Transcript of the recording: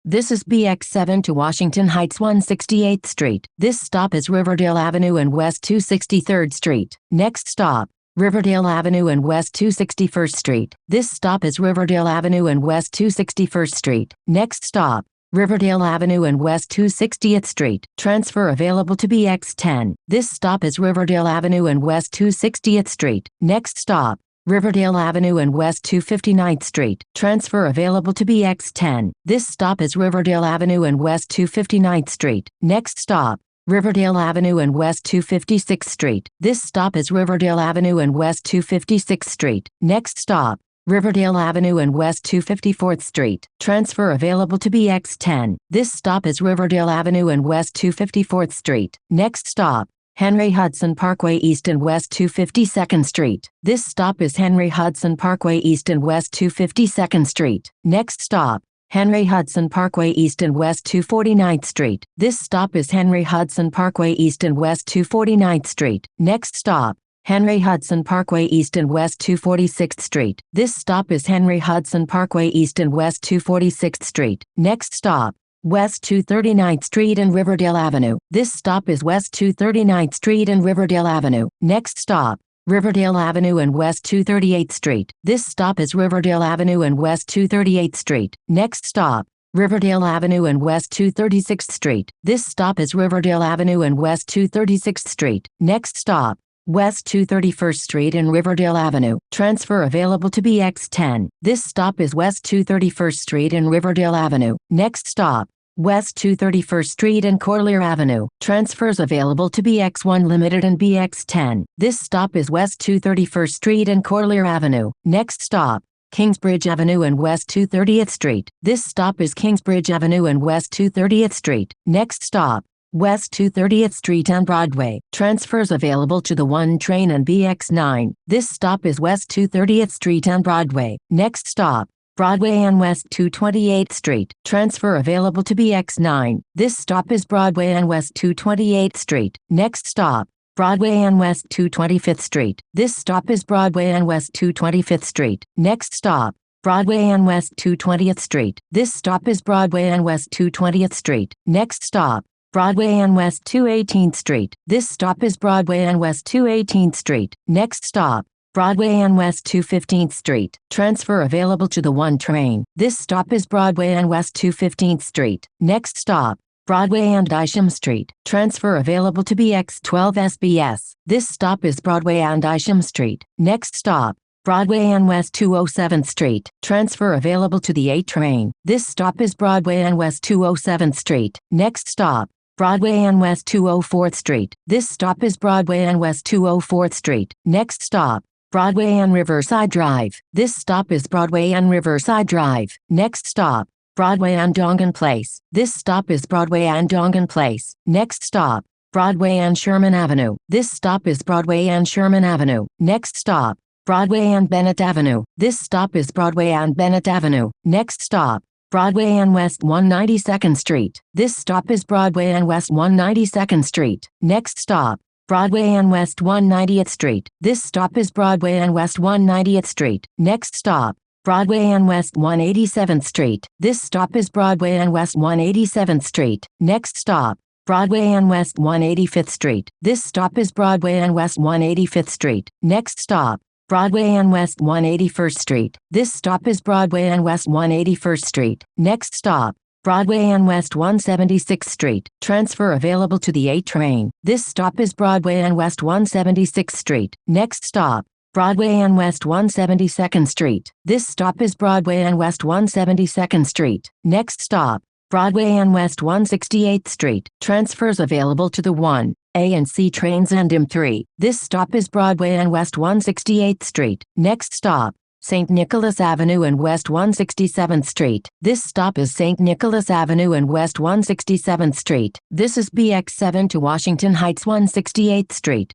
This is Bx7 to Washington Heights 168th Street. This stop is Riverdale Avenue and West 263rd Street. Next stop, Riverdale Avenue and West 261st Street. This stop is Riverdale Avenue and West 261st Street. Next stop, Riverdale Avenue and West 260th Street. Transfer available to Bx10. This stop is Riverdale Avenue and West 260th Street. Next stop, Riverdale Avenue and West 259th Street. Transfer available to Bx10. This stop is Riverdale Avenue and West 259th Street. Next stop, Riverdale Avenue and West 256th Street. This stop is Riverdale Avenue and West 256th Street. Next stop, Riverdale Avenue and West 254th Street. Transfer available to Bx10. This stop is Riverdale Avenue and West 254th Street. Next stop, Henry Hudson Parkway East and West 252nd Street. This stop is Henry Hudson Parkway East and West 252nd Street. Next stop, Henry Hudson Parkway East and West 249th Street. This stop is Henry Hudson Parkway East and West 249th Street. Next stop, Henry Hudson Parkway East and West 246th Street. This stop is Henry Hudson Parkway East and West 246th Street. Next stop, West 239th Street and Riverdale Avenue. This stop is West 239th Street and Riverdale Avenue. Next stop, Riverdale Avenue and West 238th Street. This stop is Riverdale Avenue and West 238th Street. Next stop, Riverdale Avenue and West 236th Street. This stop is Riverdale Avenue and West 236th Street. Next stop, West 231st Street and Riverdale Avenue. Transfer available to Bx10. This stop is West 231st Street and Riverdale Avenue. Next stop, West 231st Street and Corlier Avenue. Transfers available to Bx1 Limited and Bx10. This stop is West 231st Street and Corlier Avenue. Next stop, Kingsbridge Avenue and West 230th Street. This stop is Kingsbridge Avenue and West 230th Street. Next stop, West 230th Street and Broadway. Transfers available to the 1 train and Bx9. This stop is West 230th Street and Broadway. Next stop, Broadway and West 228th Street. Transfer available to Bx9. This stop is Broadway and West 228th Street. Next stop, Broadway and West 225th Street. This stop is Broadway and West 225th Street. Next stop, Broadway and West 220th Street. This stop is Broadway and West 220th Street. Next stop, Broadway and West 218th Street. This stop is Broadway and West 218th Street. Next stop, Broadway and West 215th Street. Transfer available to the 1 train. This stop is Broadway and West 215th Street. Next stop, Broadway and Isham Street. Transfer available to Bx12 SBS. This stop is Broadway and Isham Street. Next stop, Broadway and West 207th Street. Transfer available to the 8 train. This stop is Broadway and West 207th Street. Next stop, Broadway and West 204th Street. This stop is Broadway and West 204th Street. Next stop, Broadway and Riverside Drive. This stop is Broadway and Riverside Drive. Next stop, Broadway and Dongan Place. This stop is Broadway and Dongan Place. Next stop, Broadway and Sherman Avenue. This stop is Broadway and Sherman Avenue. Next stop, Broadway and Bennett Avenue. This stop is Broadway and Bennett Avenue. Next stop, Broadway and West 192nd Street. This stop is Broadway and West 192nd Street. Next stop, Broadway and West 190th Street. This stop is Broadway and West 190th Street. Next stop, Broadway and West 187th Street. This stop is Broadway and West 187th Street. Next stop, Broadway and West 185th Street. This stop is Broadway and West 185th Street. Next stop, Broadway and West 181st Street. This stop is Broadway and West 181st Street. Next stop, Broadway and West 176th Street. Transfer available to the 8 train. This stop is Broadway and West 176th Street. Next stop, Broadway and West 172nd Street. This stop is Broadway and West 172nd Street. Next stop, Broadway and West 168th Street. Transfers available to the 1, A and C trains and M3. This stop is Broadway and West 168th Street. Next stop, St. Nicholas Avenue and West 167th Street. This stop is St. Nicholas Avenue and West 167th Street. This is Bx7 to Washington Heights 168th Street.